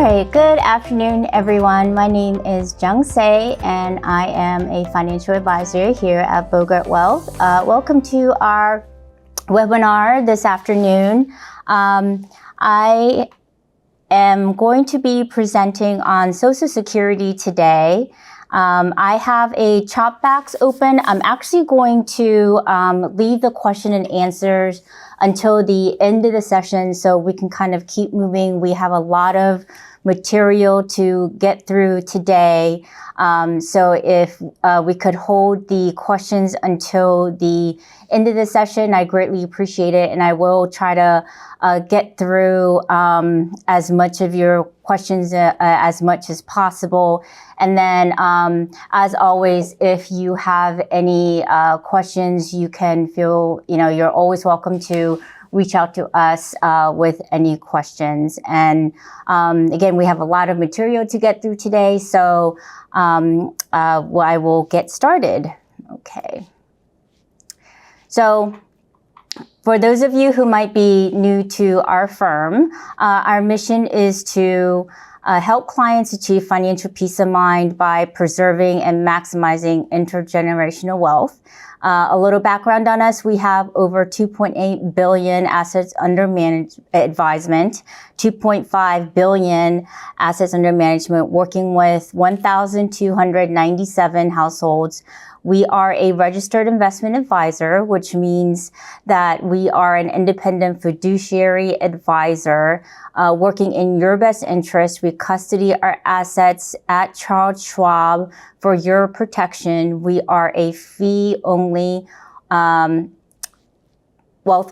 Alright, good afternoon everyone. My name is Jung Seh and I am a financial advisor here at Bogart Wealth. Welcome to our webinar this afternoon. I am going to be presenting on Social Security today. I have a chat box open. I'm actually going to leave the question and answers until the end of the session so we can kind of keep moving. We have a lot of material to get through today. So if we could hold the questions until the end of the session, I greatly appreciate it. And I will try to get through as much of your questions as much as possible. And then, as always, if you have any questions, you can feel, you're always welcome to reach out to us with any questions. And again, we have a lot of material to get through today, so I will get started. Okay. So for those of you who might be new to our firm, our mission is to help clients achieve financial peace of mind by preserving and maximizing intergenerational wealth. A little background on us: we have over 2.8 billion assets under advisement, 2.5 billion assets under management, working with 1,297 households. We are a registered investment advisor, which means that we are an independent fiduciary advisor working in your best interest. We custody our assets at Charles Schwab for your protection. We are a fee-only wealth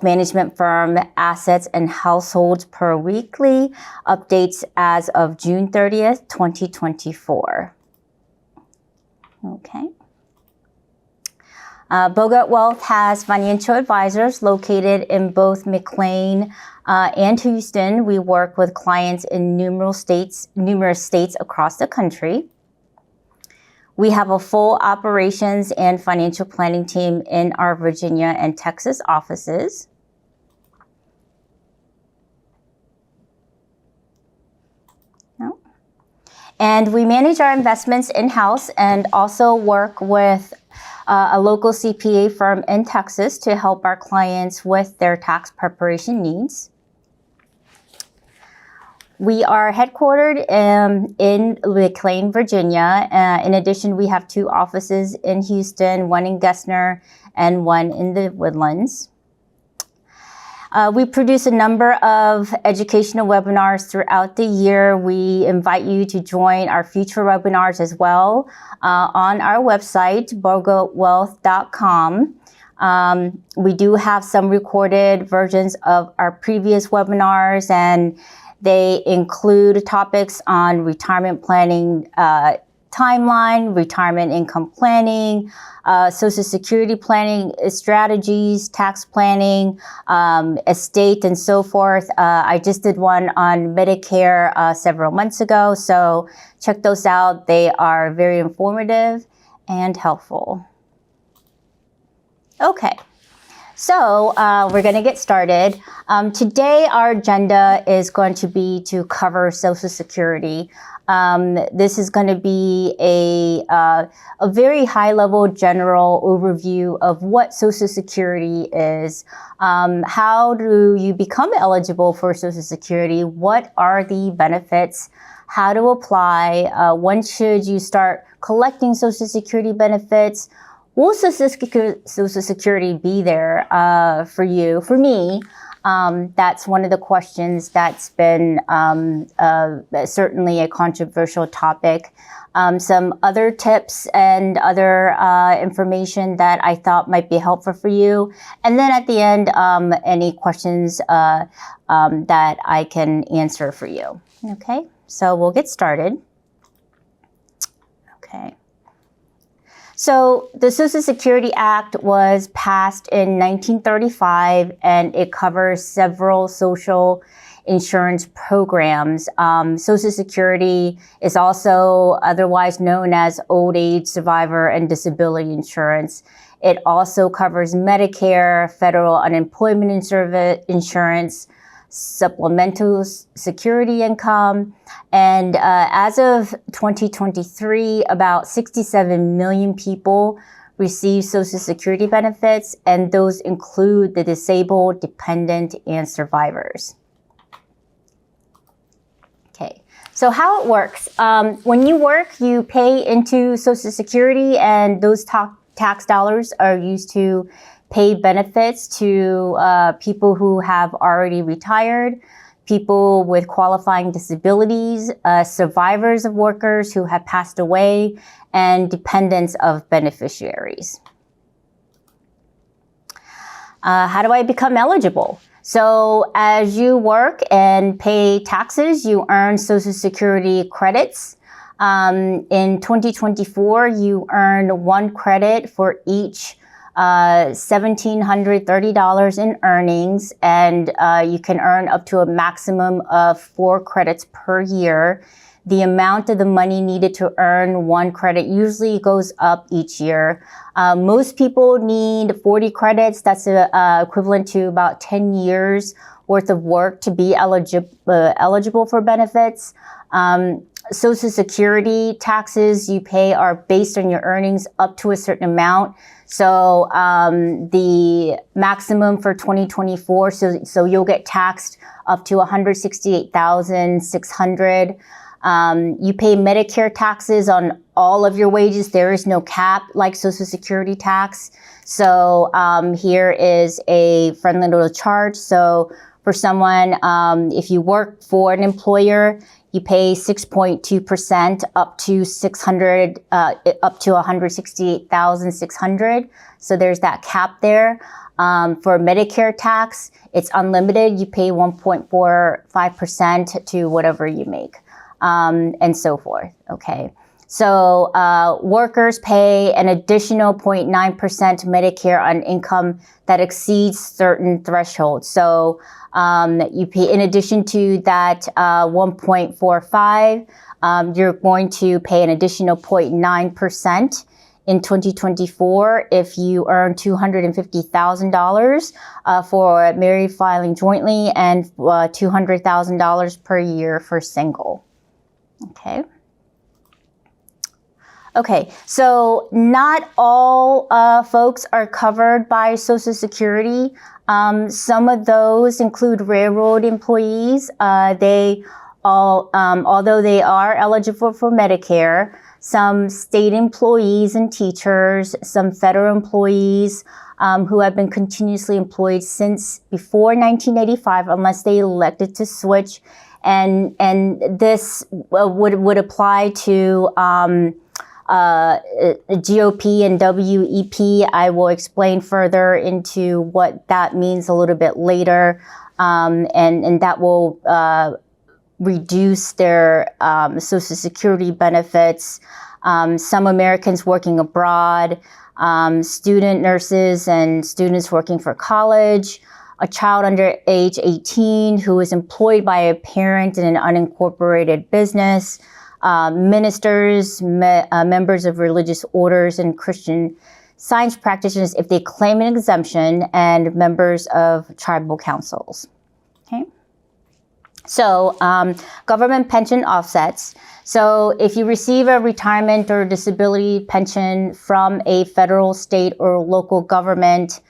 management firm. Assets and households per weekly updates as of June 30th, 2024. Okay. Bogart Wealth has financial advisors located in both McLean and Houston. We work with clients in numerous states across the country. We have a full operations and financial planning team in our Virginia and Texas offices. And we manage our investments in-house and also work with a local CPA firm in Texas to help our clients with their tax preparation needs. We are headquartered in McLean, Virginia. In addition, we have 2 offices in Houston, one in Gessner and one in the Woodlands. We produce a number of educational webinars throughout the year. We invite you to join our future webinars as well on our website, bogartwealth.com. We do have some recorded versions of our previous webinars, and they include topics on retirement planning timeline, retirement income planning, Social Security planning strategies, tax planning, estate, and so forth. I just did one on Medicare several months ago, so check those out. They are very informative and helpful. Okay. So we're going to get started. Today, our agenda is going to be to cover Social Security. This is going to be a very high-level general overview of what Social Security is. How do you become eligible for Social Security? What are the benefits? How to apply? When should you start collecting Social Security benefits? Will Social Security be there for you? For me, that's one of the questions that's been certainly a controversial topic. Some other tips and other information that I thought might be helpful for you. And then at the end, any questions that I can answer for you. Okay, so we'll get started. Okay. So the Social Security Act was passed in 1935, and it covers several social insurance programs. Social Security is also otherwise known as Old Age Survivor and Disability Insurance. It also covers Medicare, federal unemployment insurance, supplemental security income. And as of 2023, about 67 million people receive Social Security benefits, and those include the disabled, dependent, and survivors. Okay, so how it works. When you work, you pay into Social Security, and those tax dollars are used to pay benefits to people who have already retired, people with qualifying disabilities, survivors of workers who have passed away, and dependents of beneficiaries. How do I become eligible? So as you work and pay taxes, you earn Social Security credits. In 2024, you earn 1 credit for each $1,730 in earnings, and you can earn up to a maximum of 4 credits per year. The amount of the money needed to earn 1 credit usually goes up each year. Most people need 40 credits. That's equivalent to about 10 years worth of work to be eligible for benefits. Social Security taxes you pay are based on your earnings up to a certain amount. So the maximum for 2024, so you'll get taxed up to $168,600. You pay Medicare taxes on all of your wages. There is no cap like Social Security tax. So here is a friendly little chart. So for someone, if you work for an employer, you pay 6.2% up to $168,600. So there's that cap there. For Medicare tax, it's unlimited. You pay 1.45% to whatever you make, and so forth. Okay. So workers pay an additional 0.9% Medicare on income that exceeds certain thresholds. So you pay, in addition to that 1.45, you're going to pay an additional 0.9% in 2024 if you earn $250,000 for married filing jointly, and $200,000 per year for single. Okay. Okay, so not all folks are covered by Social Security. Some of those include railroad employees. Although they are eligible for Medicare, some state employees and teachers, some federal employees who have been continuously employed since before 1985, unless they elected to switch, and this would apply to GOP and WEP. I will explain further into what that means a little bit later, and that will reduce their Social Security benefits. Some Americans working abroad, student nurses and students working for college, a child under age 18 who is employed by a parent in an unincorporated business, ministers, members of religious orders, and Christian Science practitioners if they claim an exemption, and members of tribal councils. Okay. So government pension offsets. So if you receive a retirement or disability pension from a federal, state, or local government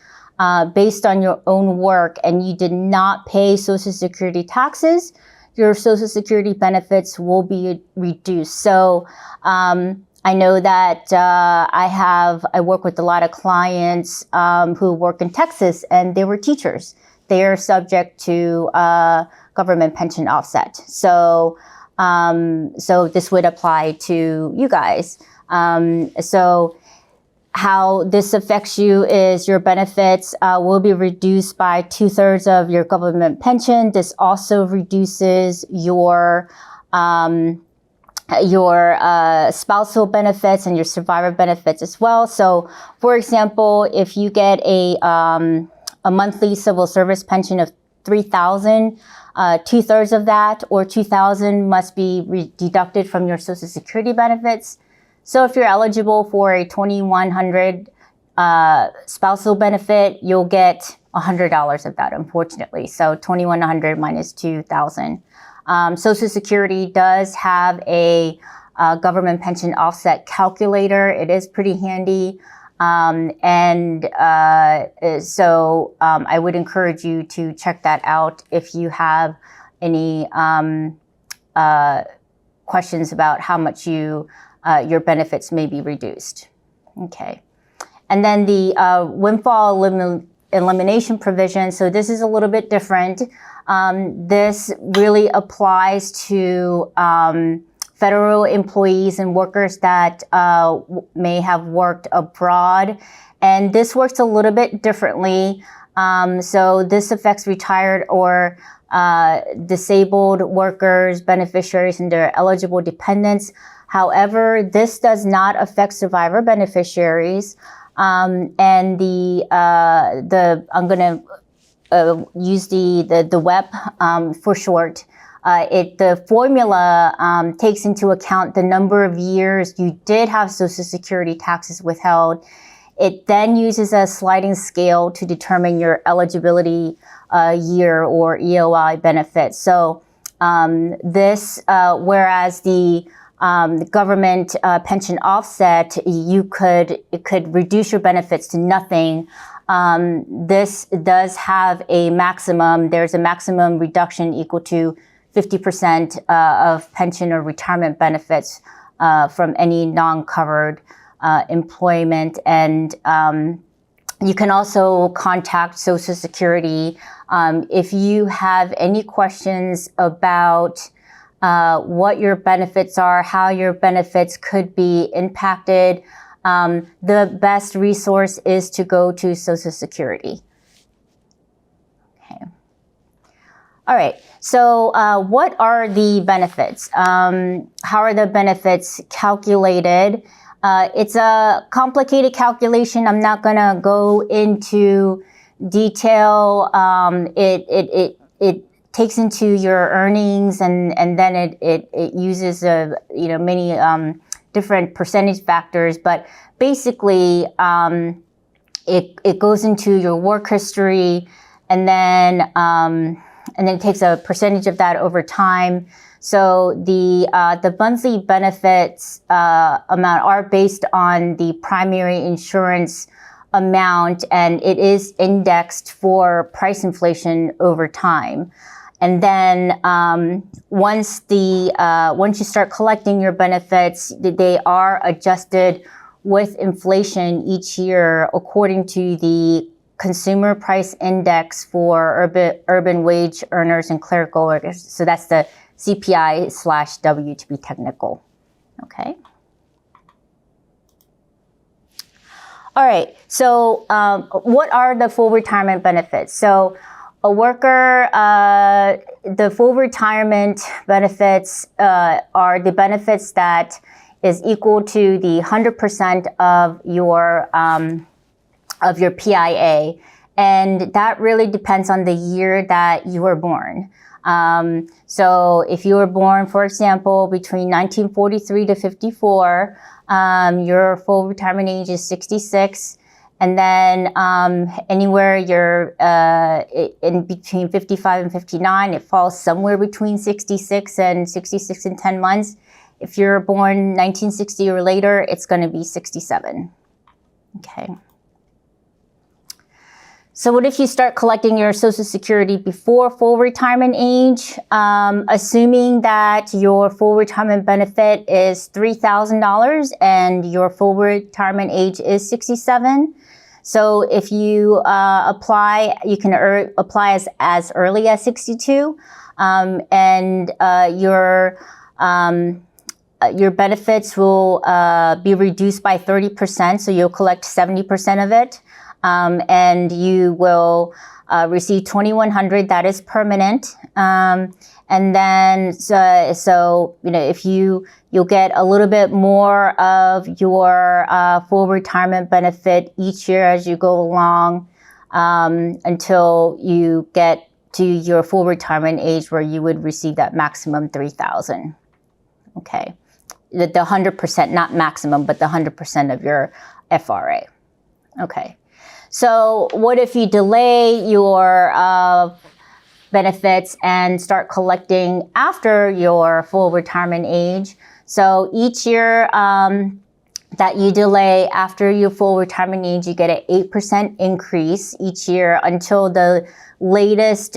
based on your own work, and you did not pay Social Security taxes, your Social Security benefits will be reduced. So I know that I work with a lot of clients who work in Texas, and they were teachers. They are subject to government pension offset. So this would apply to you guys. So how this affects you is your benefits will be reduced by 2/3 of your government pension. This also reduces your spousal benefits and your survivor benefits as well. So, for example, if you get a monthly civil service pension of $3,000, 2/3 of that, or $2,000, must be deducted from your Social Security benefits. So if you're eligible for a $2,100 spousal benefit, you'll get $100 of that, unfortunately. So $2,100 minus $2,000. Social Security does have a government pension offset calculator. It is pretty handy. So I would encourage you to check that out if you have any questions about how much your benefits may be reduced. Okay. And then the windfall elimination provision. So this is a little bit different. This really applies to federal employees and workers that may have worked abroad. And this works a little bit differently. So this affects retired or disabled workers, beneficiaries, and their eligible dependents. However, this does not affect survivor beneficiaries. And I'm going to use the WEP for short. The formula takes into account the number of years you did have Social Security taxes withheld. It then uses a sliding scale to determine your eligibility year or EOI benefit. So whereas the government pension offset, it could reduce your benefits to nothing. This does have a maximum. There's a maximum reduction equal to 50% of pension or retirement benefits from any non-covered employment. And you can also contact Social Security if you have any questions about what your benefits are, how your benefits could be impacted. The best resource is to go to Social Security. Okay. All right. So what are the benefits? How are the benefits calculated? It's a complicated calculation. I'm not going to go into detail. It takes into your earnings and then it uses many different percentage factors, but basically it goes into your work history and then it takes a percentage of that over time. So the monthly benefits amount are based on the primary insurance amount, and it is indexed for price inflation over time. And then once you start collecting your benefits, they are adjusted with inflation each year according to the Consumer Price Index for urban wage earners and clerical workers. So that's the CPI/W to be technical. Okay. All right. So what are the full retirement benefits? So a worker, the full retirement benefits are the benefits that is equal to the 100% of your PIA, and that really depends on the year that you were born. So if you were born, for example, between 1943 to 54, your full retirement age is 66. And then anywhere you're in between 55 and 59, it falls somewhere between 66 and 66 and 10 months. If you're born 1960 or later, it's going to be 67. Okay. So what if you start collecting your Social Security before full retirement age? Assuming that your full retirement benefit is $3,000 and your full retirement age is 67. So if you apply, you can apply as early as 62, and your benefits will be reduced by 30%. So you'll collect 70% of it. And you will receive $2,100. That is permanent. And then, if you'll get a little bit more of your full retirement benefit each year as you go along, until you get to your full retirement age where you would receive that maximum $3,000. Okay. The 100%, not maximum, but the 100% of your FRA. Okay. So what if you delay your benefits and start collecting after your full retirement age? So each year that you delay after your full retirement age, you get an 8% increase each year until the latest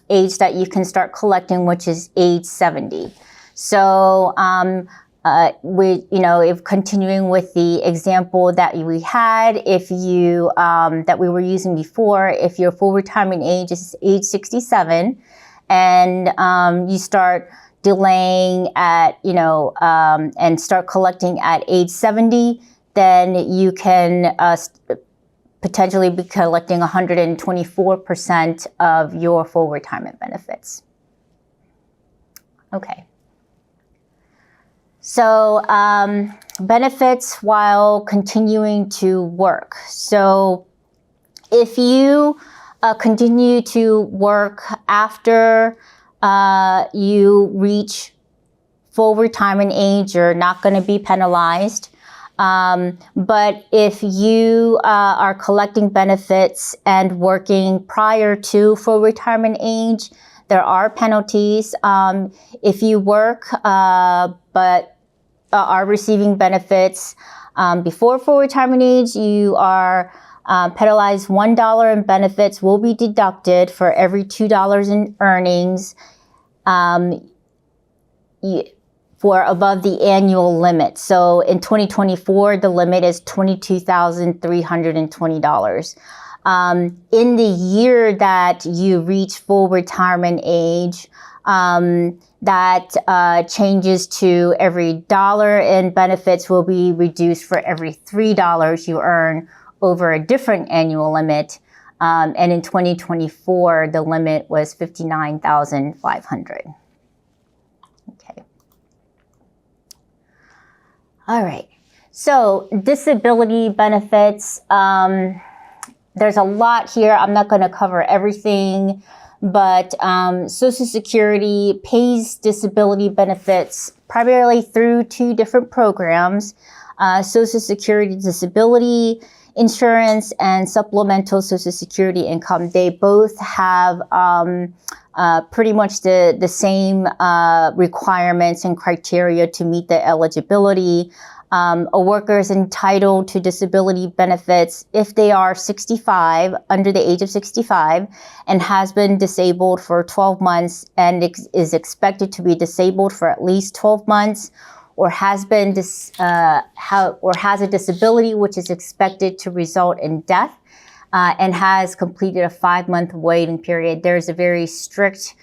age that you can start collecting, which is age 70. So if continuing with the example that we had, if you that we were using before, if your full retirement age is age 67, and you start delaying at and start collecting at age 70, then you can potentially be collecting 124% of your full retirement benefits. Okay. So benefits while continuing to work. So if you continue to work after you reach full retirement age, you're not going to be penalized. But if you are collecting benefits and working prior to full retirement age, there are penalties. If you work but are receiving benefits before full retirement age, you are penalized. $1 in benefits will be deducted for every $2 in earnings for above the annual limit. So in 2024, the limit is $22,320. In the year that you reach full retirement age, that changes to every dollar in benefits will be reduced for every $3 you earn over a different annual limit. And in 2024, the limit was $59,500. Okay. All right. So disability benefits, there's a lot here. I'm not going to cover everything, but Social Security pays disability benefits primarily through two different programs, Social Security Disability Insurance and Supplemental Social Security Income. They both have pretty much the same requirements and criteria to meet the eligibility. A worker is entitled to disability benefits if they are 65, under the age of 65, and has been disabled for 12 months and is expected to be disabled for at least 12 months, or has been or has a disability which is expected to result in death, and has completed a 5-month waiting period. There's a very strict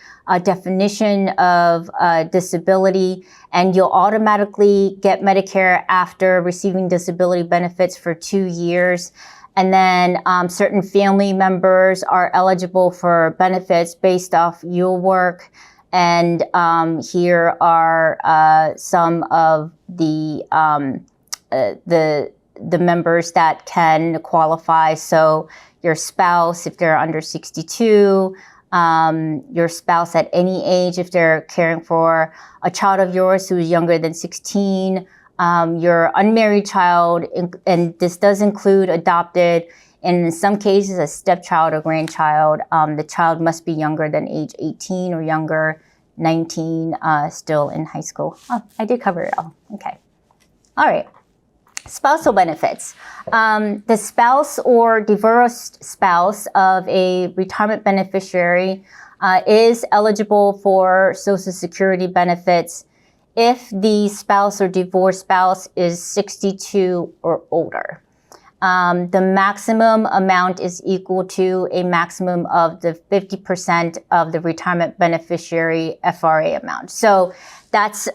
definition of disability, and you'll automatically get Medicare after receiving disability benefits for 2 years. And then certain family members are eligible for benefits based off your work. And here are some of the members that can qualify. So your spouse, if they're under 62, your spouse at any age, if they're caring for a child of yours who's younger than 16, your unmarried child, and this does include adopted, and in some cases a stepchild or grandchild. The child must be younger than age 18 or younger, 19, still in high school. Oh, I did cover it all. Okay. All right. Spousal benefits. The spouse or divorced spouse of a retirement beneficiary is eligible for Social Security benefits if the spouse or divorced spouse is 62 or older. The maximum amount is equal to a maximum of the 50% of the retirement beneficiary FRA amount. So that's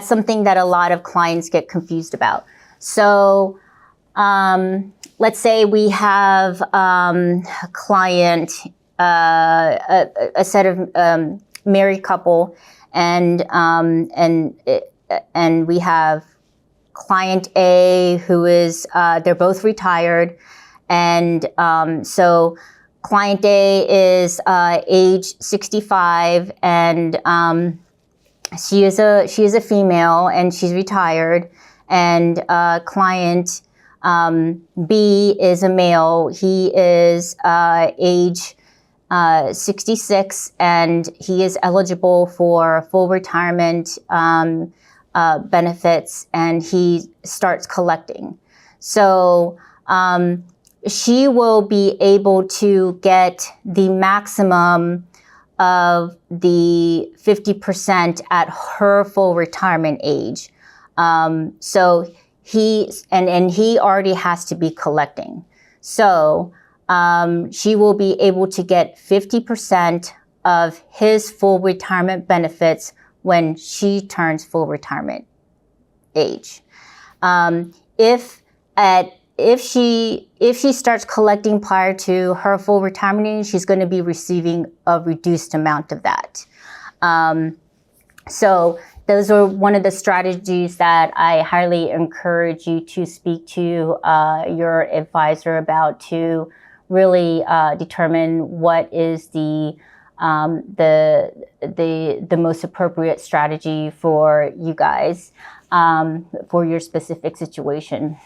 something that a lot of clients get confused about. So let's say we have a client, a set of married couple, and we have client A who is they're both retired, and so client A is age 65, and she is a female, and she's retired. And client B is a male. He is age 66, and he is eligible for full retirement benefits, and he starts collecting. So she will be able to get the maximum of the 50% at her full retirement age. So he already has to be collecting. So she will be able to get 50% of his full retirement benefits when she turns full retirement age. If she starts collecting prior to her full retirement age, she's going to be receiving a reduced amount of that. So those are one of the strategies that I highly encourage you to speak to your advisor about, to really determine what is the most appropriate strategy for you guys for your specific situation.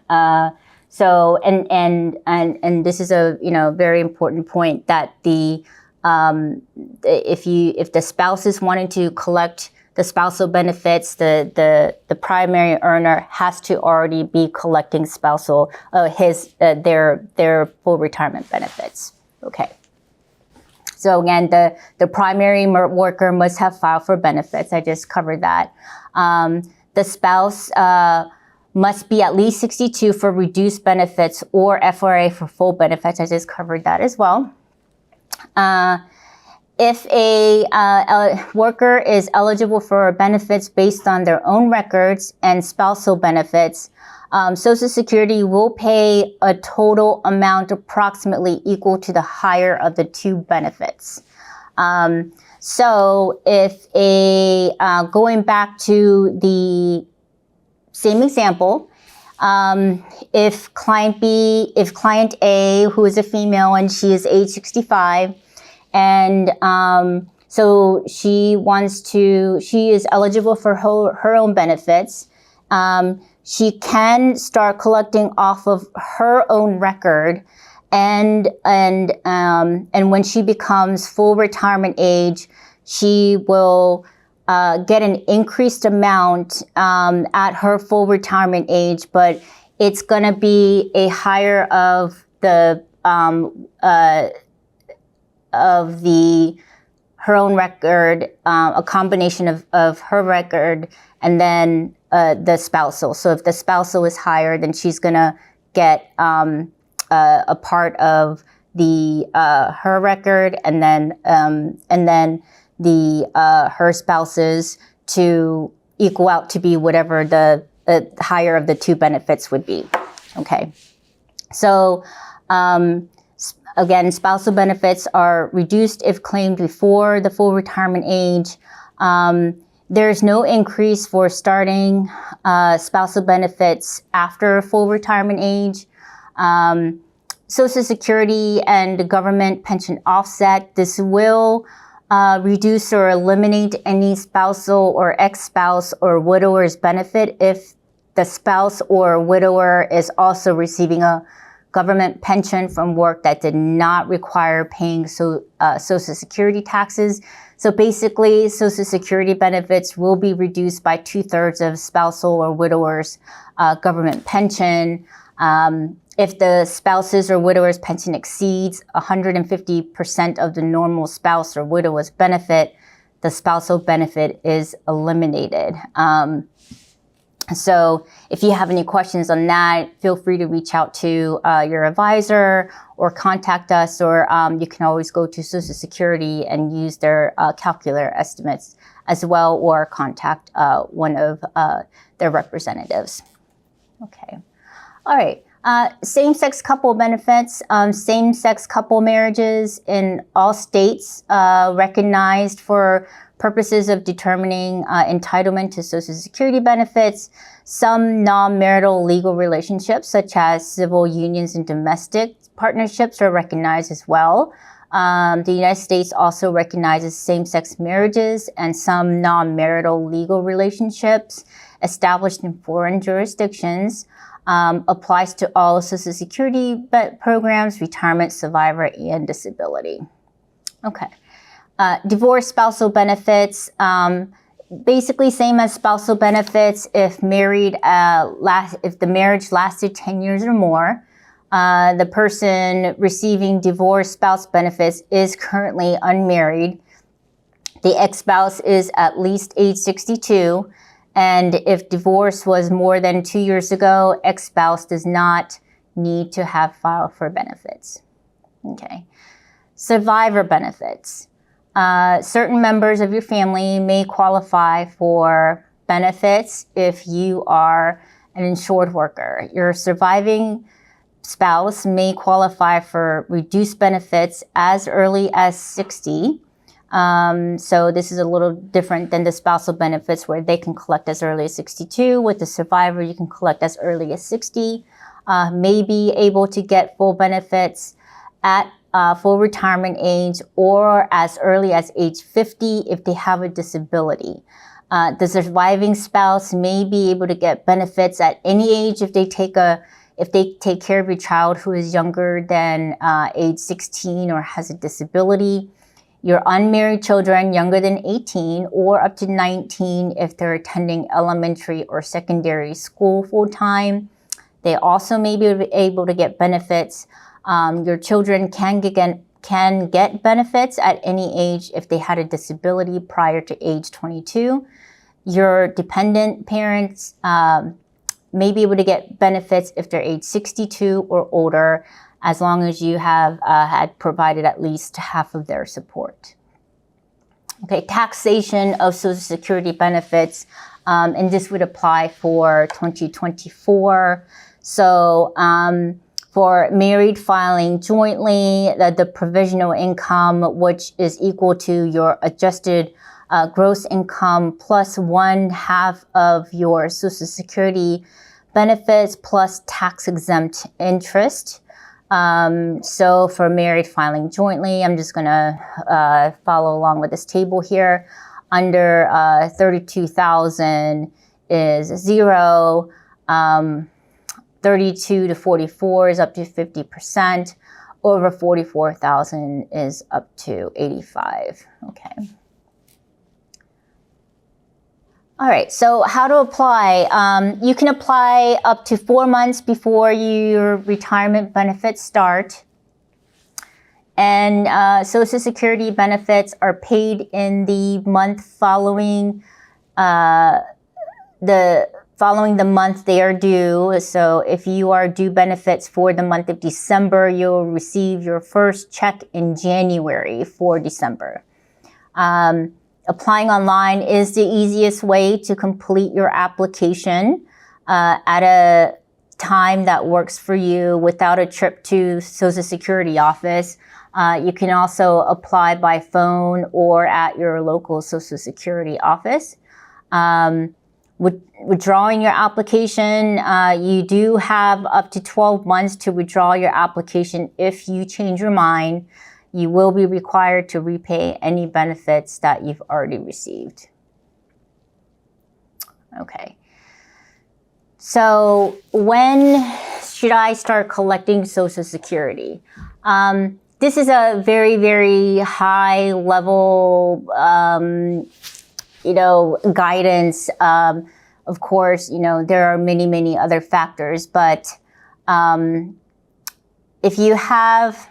So this is a very important point, that if the spouse is wanting to collect the spousal benefits, the primary earner has to already be collecting spousal their full retirement benefits. Okay. So again, the primary worker must have filed for benefits. I just covered that. The spouse must be at least 62 for reduced benefits, or FRA for full benefits. I just covered that as well. If a worker is eligible for benefits based on their own records and spousal benefits, Social Security will pay a total amount approximately equal to the higher of the two benefits. So if going back to the same example, if client A, who is a female and she is age 65, and so she is eligible for her own benefits, she can start collecting off of her own record, and when she becomes full retirement age, she will get an increased amount at her full retirement age, but it's going to be a higher of the her own record, a combination of her record and then the spousal. So if the spousal is higher, then she's going to get a part of the her record, and then the her spouse's to equal out to be whatever the higher of the two benefits would be. Okay. So again, spousal benefits are reduced if claimed before the full retirement age. There's no increase for starting spousal benefits after full retirement age. Social Security and the government pension offset, this will reduce or eliminate any spousal or ex-spouse or widower's benefit if the spouse or widower is also receiving a government pension from work that did not require paying Social Security taxes. So basically, Social Security benefits will be reduced by 2/3 of spousal or widower's government pension. If the spouse's or widower's pension exceeds 150% of the normal spouse or widower's benefit, the spousal benefit is eliminated. So if you have any questions on that, feel free to reach out to your advisor or contact us, or you can always go to Social Security and use their calculator estimates as well, or contact one of their representatives. Okay. All right. Same-sex couple benefits. Same-sex couple marriages in all states recognized for purposes of determining entitlement to Social Security benefits. Some non-marital legal relationships, such as civil unions and domestic partnerships, are recognized as well. The United States also recognizes same-sex marriages and some non-marital legal relationships established in foreign jurisdictions. applies to all Social Security programs, retirement, survivor, and disability. Okay. Divorce spousal benefits, basically same as spousal benefits. If married, if the marriage lasted 10 years or more, the person receiving divorce spouse benefits is currently unmarried. The ex-spouse is at least age 62. And if divorce was more than 2 years ago, ex-spouse does not need to have filed for benefits. Okay. Survivor benefits. Certain members of your family may qualify for benefits if you are an insured worker. Your surviving spouse may qualify for reduced benefits as early as 60. So this is a little different than the spousal benefits where they can collect as early as 62. With the survivor, you can collect as early as 60. May be able to get full benefits at full retirement age or as early as age 50 if they have a disability. The surviving spouse may be able to get benefits at any age if they take care of your child who is younger than age 16 or has a disability. Your unmarried children younger than 18 or up to 19 if they're attending elementary or secondary school full-time. They also may be able to get benefits. Your children can get benefits at any age if they had a disability prior to age 22. Your dependent parents may be able to get benefits if they're age 62 or older, as long as you have had provided at least half of their support. Okay, taxation of Social Security benefits, and this would apply for 2024. So for married filing jointly, the provisional income, which is equal to your adjusted gross income plus 1/2 of your Social Security benefits plus tax-exempt interest. So for married filing jointly, I'm just going to follow along with this table here. Under 32,000 is 0. 32 to 44 is up to 50%. Over 44,000 is up to 85. Okay. All right, so how to apply? You can apply up to 4 months before your retirement benefits start. And Social Security benefits are paid in the month following the month they are due. So if you are due benefits for the month of December, you'll receive your first check in January for December. Applying online is the easiest way to complete your application at a time that works for you without a trip to Social Security office. You can also apply by phone or at your local Social Security office. Withdrawing your application, you do have up to 12 months to withdraw your application. If you change your mind, you will be required to repay any benefits that you've already received. Okay. So when should I start collecting Social Security? This is a very, very high level, guidance. Of course, there are many, many other factors, but if you have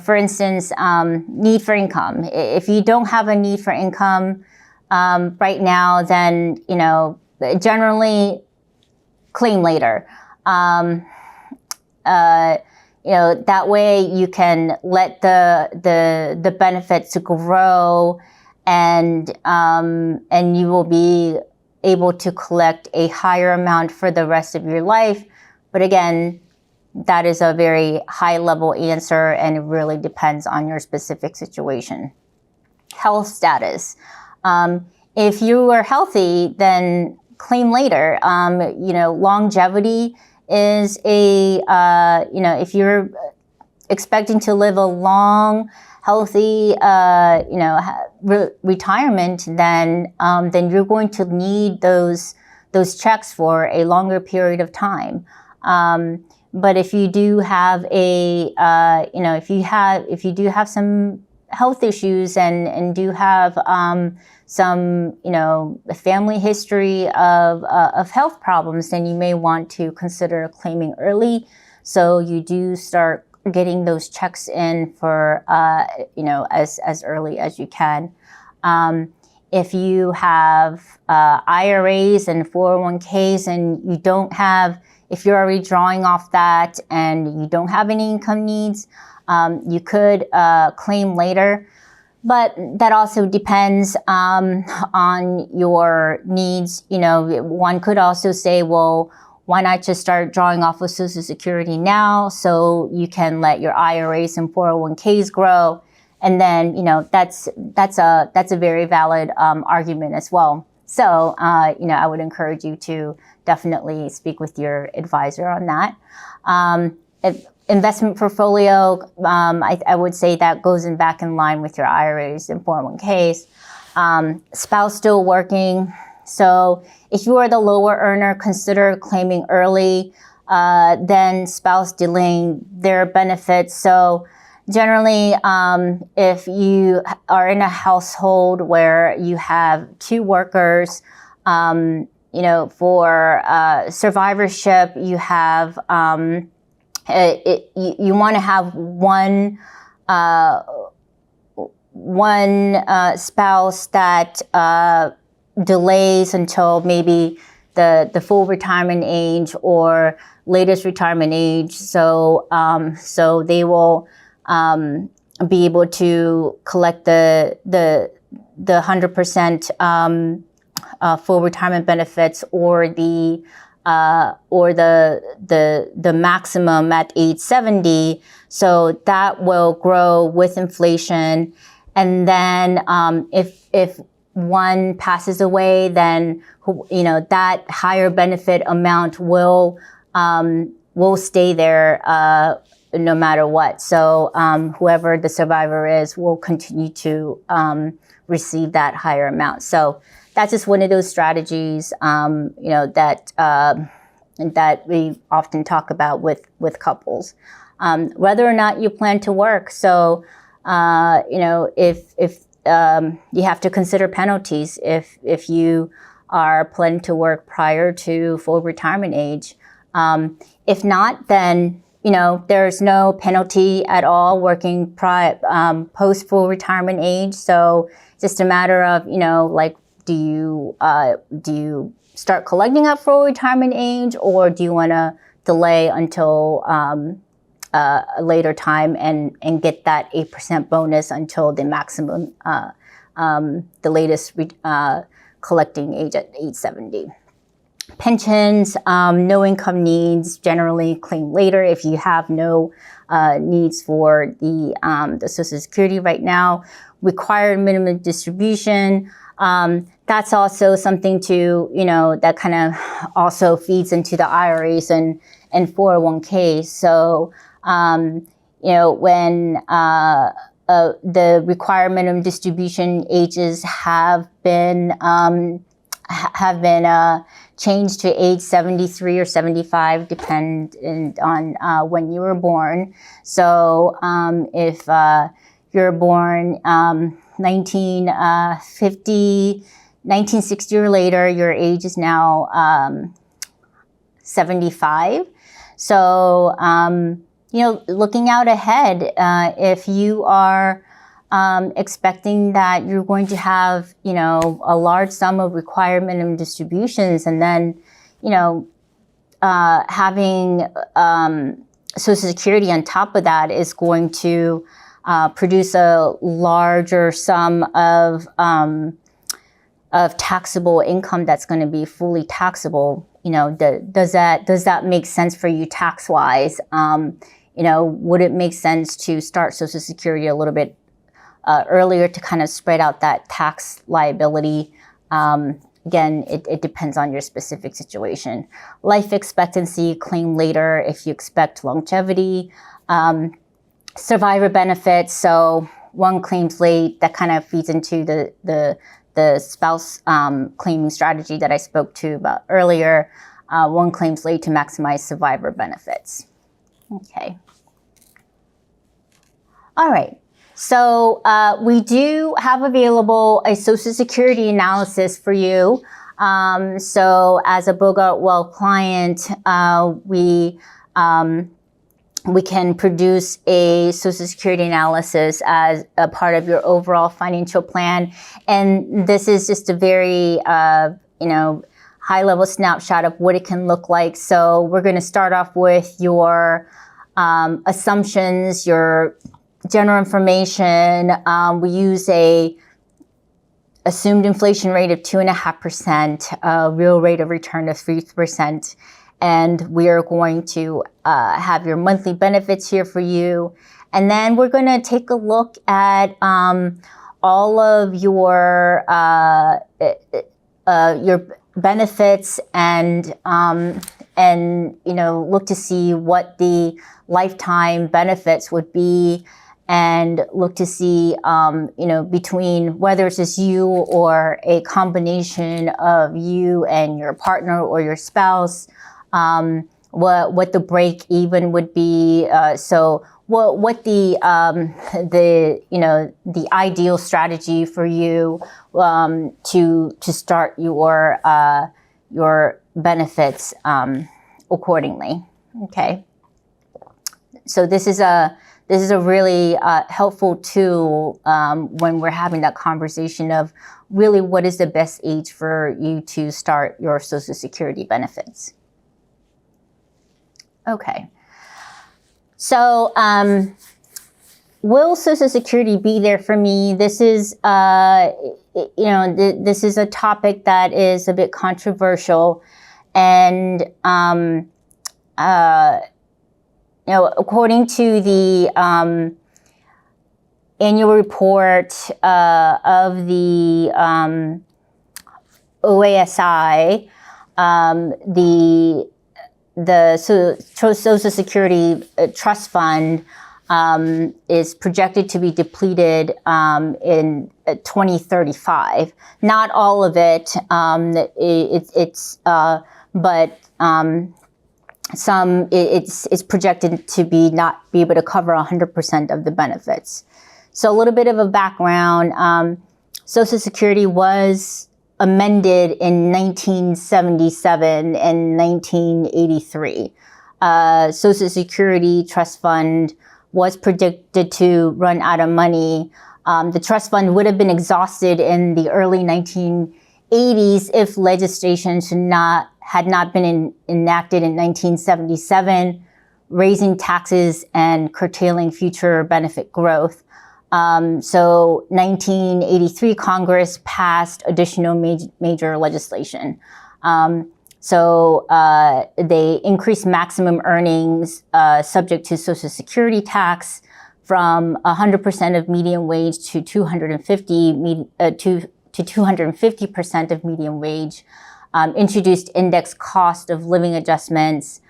for instance, need for income. If you don't have a need for income right now, then, generally claim later. That way you can let the benefits grow and you will be able to collect a higher amount for the rest of your life. But again, that is a very high level answer and it really depends on your specific situation. Health status. If you are healthy, then claim later. Longevity is if you're expecting to live a long, healthy, retirement, then you're going to need those those checks for a longer period of time. But if you do have if you do have some health issues and do have some family history of health problems, then you may want to consider claiming early, so you do start getting those checks in for as early as you can. If you have IRAs and 401ks and you don't have, if you're already drawing off that and you don't have any income needs, you could claim later. But that also depends on your needs. One could also say, well, why not just start drawing off of Social Security now so you can let your IRAs and 401ks grow? And then, that's a very valid argument as well. So, I would encourage you to definitely speak with your advisor on that. Investment portfolio, I would say that goes back in line with your IRAs and 401ks. Spouse still working. So if you are the lower earner, consider claiming early, then spouse delaying their benefits. So generally, if you are in a household where you have two workers, for survivorship, you have you want to have one spouse that delays until maybe the full retirement age or latest retirement age. So they will be able to collect the 100% full retirement benefits or the maximum at age 70. So that will grow with inflation. And then if one passes away, then that higher benefit amount will stay there no matter what. So whoever the survivor is will continue to receive that higher amount. So that's just one of those strategies that we often talk about with couples. Whether or not you plan to work. So if you have to consider penalties if you are planning to work prior to full retirement age. If not, then there's no penalty at all working post full retirement age. So just a matter of do you start collecting at full retirement age, or do you want to delay until a later time and get that 8% bonus until the maximum, the latest collecting age at age 70. Pensions, no income needs, generally claim later if you have no needs for the Social Security right now. Required minimum distribution. That's also something to, that kind of also feeds into the IRAs and 401ks. So, when the required minimum distribution ages have been changed to age 73 or 75, depending on when you were born. So, if you're born 1960 or later, your age is now 75. So, looking out ahead, if you are expecting that you're going to have, a large sum of required minimum distributions, and then, having Social Security on top of that is going to produce a larger sum of taxable income that's going to be fully taxable. Does that make sense for you tax-wise? Would it make sense to start Social Security a little bit earlier to kind of spread out that tax liability? Again, it depends on your specific situation. Life expectancy, claim later if you expect longevity. Survivor benefits, so one claims late, that kind of feeds into the the spouse claiming strategy that I spoke to about earlier, one claims late to maximize survivor benefits. Okay. All right. So we do have available a Social Security analysis for you. So as a Bogart Wealth client, we can produce a Social Security analysis as a part of your overall financial plan. And this is just a very, high-level snapshot of what it can look like. So we're going to start off with your assumptions, your general information. We use a assumed inflation rate of 2.5%, real rate of return of 3%. And we are going to have your monthly benefits here for you. And then we're going to take a look at all of your benefits and look to see what the lifetime benefits would be, and look to see between whether it's just you or a combination of you and your partner or your spouse, what the break even would be. So what the ideal strategy for you to start your benefits accordingly. Okay. So this is a really helpful tool when we're having that conversation of really what is the best age for you to start your Social Security benefits. Okay. So, will Social Security be there for me? This is, this is a topic that is a bit controversial, and according to the annual report of the OASI, the Social Security Trust Fund is projected to be depleted in 2035. Not all of it. It's projected to not be able to cover 100% of the benefits. So a little bit of a background. Social Security was amended in 1977 and 1983. Social Security Trust Fund was predicted to run out of money. The trust fund would have been exhausted in the early 1980s if legislation had not been enacted in 1977, raising taxes and curtailing future benefit growth. So 1983 Congress passed additional major legislation. So they increased maximum earnings subject to Social Security tax from 100% of median wage to 250% of median wage. Introduced index cost of living adjustments,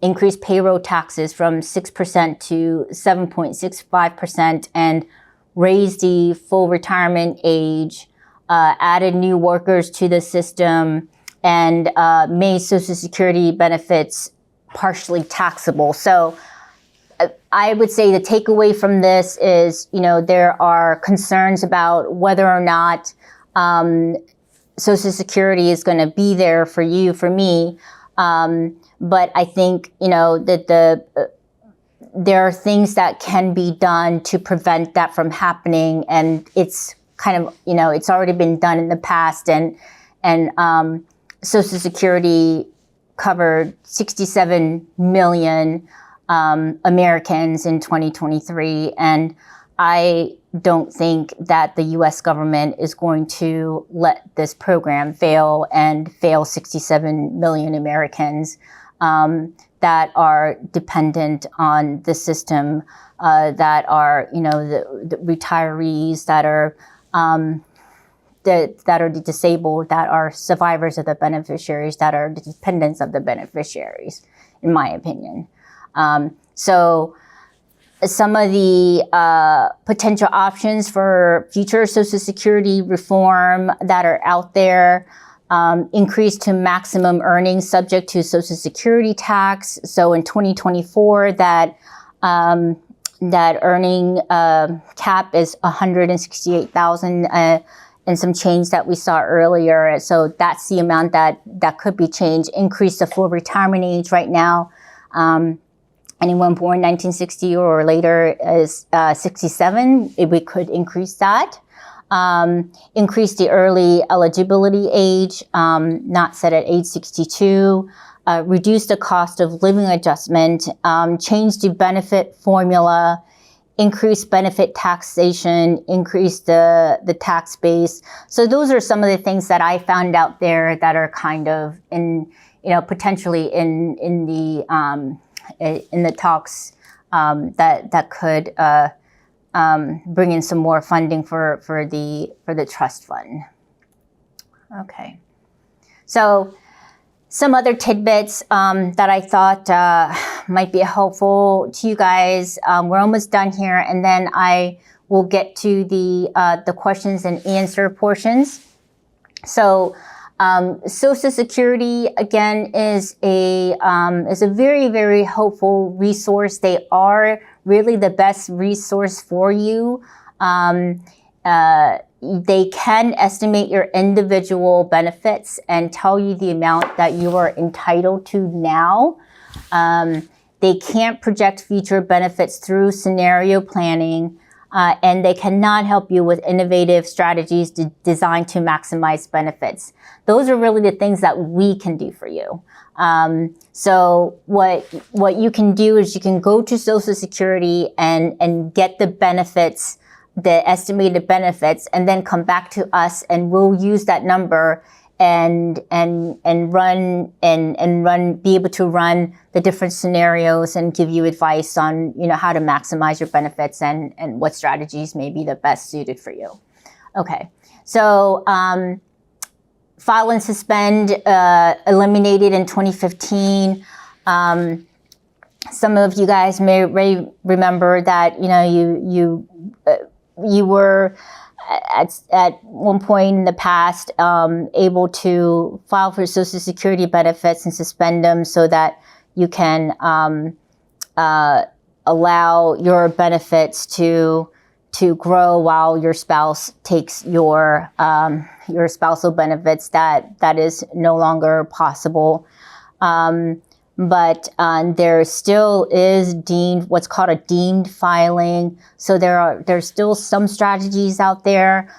increased payroll taxes from 6% to 7.65%, and raised the full retirement age, added new workers to the system, and made Social Security benefits partially taxable. So I would say the takeaway from this is, there are concerns about whether or not Social Security is going to be there for you, for me. But I think, that there are things that can be done to prevent that from happening. And it's kind of, it's already been done in the past. And Social Security covered 67 million Americans in 2023. And I don't think that the U.S. government is going to let this program fail and fail 67 million Americans that are dependent on the system, that are, the retirees, that are the disabled, that are survivors of the beneficiaries, that are the dependents of the beneficiaries, in my opinion. So some of the potential options for future Social Security reform that are out there. Increase to maximum earnings subject to Social Security tax. So in 2024, that earning cap is $168,000 and some change that we saw earlier. So that's the amount that could be changed. Increase the full retirement age right now. Anyone born 1960 or later is 67. We could increase that. Increase the early eligibility age, not set at age 62. Reduce the cost of living adjustment. Change the benefit formula. Increase benefit taxation. Increase the tax base. So those are some of the things that I found out there that are kind of potentially in the talks that could bring in some more funding for the trust fund. Okay, so some other tidbits that I thought might be helpful to you guys. We're almost done here, and then I will get to the questions and answer portions. So. Social Security, again, is a very, very helpful resource. They are really the best resource for you. They can estimate your individual benefits and tell you the amount that you are entitled to now. They can't project future benefits through scenario planning. And they cannot help you with innovative strategies designed to maximize benefits. Those are really the things that we can do for you. So what you can do is you can go to Social Security and get the benefits, the estimated benefits, and then come back to us, and we'll use that number and be able to run the different scenarios and give you advice on, how to maximize your benefits and what strategies may be the best suited for you. Okay. So, file and suspend, eliminated in 2015. Some of you guys may remember that, you were at one point in the past, able to file for Social Security benefits and suspend them so that you can allow your benefits to grow while your spouse takes your spousal benefits. That is no longer possible. But there still is what's called a deemed filing. So there's still some strategies out there.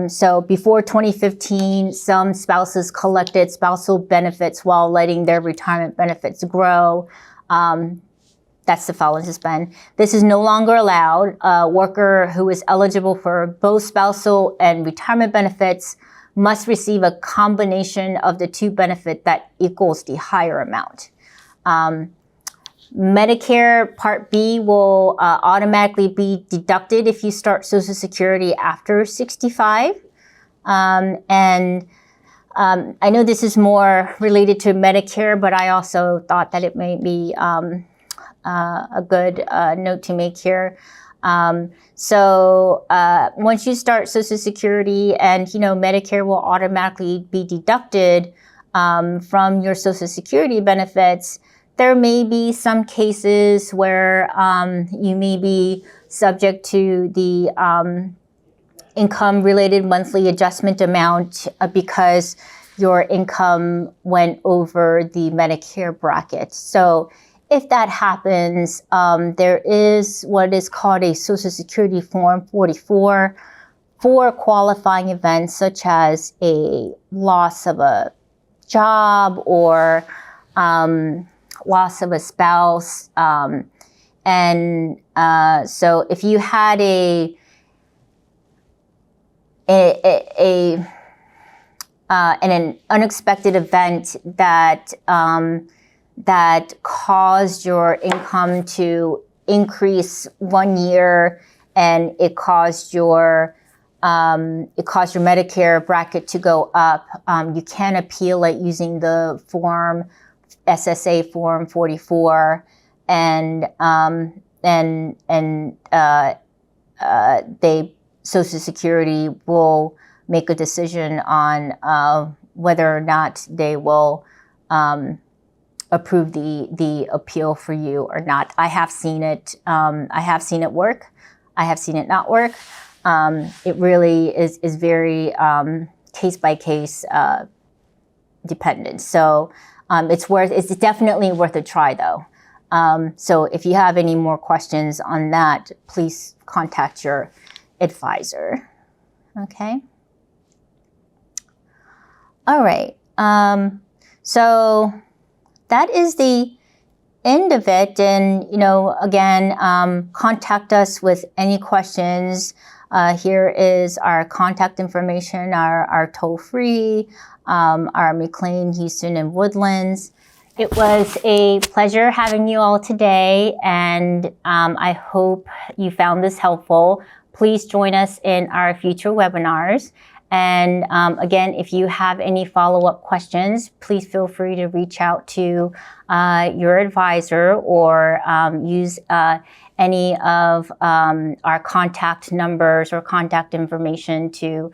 So before 2015, some spouses collected spousal benefits while letting their retirement benefits grow. That's the file and suspend. This is no longer allowed. A worker who is eligible for both spousal and retirement benefits must receive a combination of the two benefits that equals the higher amount. Medicare Part B will automatically be deducted if you start Social Security after 65. I know this is more related to Medicare, but I also thought that it may be a good note to make here. So once you start Social Security and, Medicare will automatically be deducted from your Social Security benefits, there may be some cases where you may be subject to the income-related monthly adjustment amount because your income went over the Medicare bracket. So if that happens, there is what is called a Social Security Form 44 for qualifying events such as a loss of a job or loss of a spouse. So if you had an unexpected event that caused your income to increase 1 year and it caused your Medicare bracket to go up, you can appeal it using the SSA Form 44, and Social Security will make a decision on whether or not they will approve the appeal for you or not. I have seen it. I have seen it work. I have seen it not work. It really is very case by case dependent. So it's definitely worth a try though. So if you have any more questions on that, please contact your advisor. Okay. All right. So that is the end of it. And, again, contact us with any questions. Here is our contact information, our toll-free, our McLean, Houston, and Woodlands. It was a pleasure having you all today, and I hope you found this helpful. Please join us in our future webinars. And again, if you have any follow-up questions, please feel free to reach out to your advisor or use any of our contact numbers or contact information to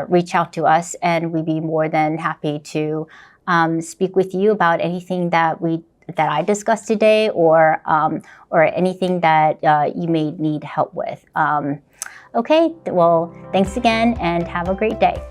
reach out to us, and we'd be more than happy to speak with you about anything that I discussed today, or anything that you may need help with. Okay, well, thanks again and have a great day.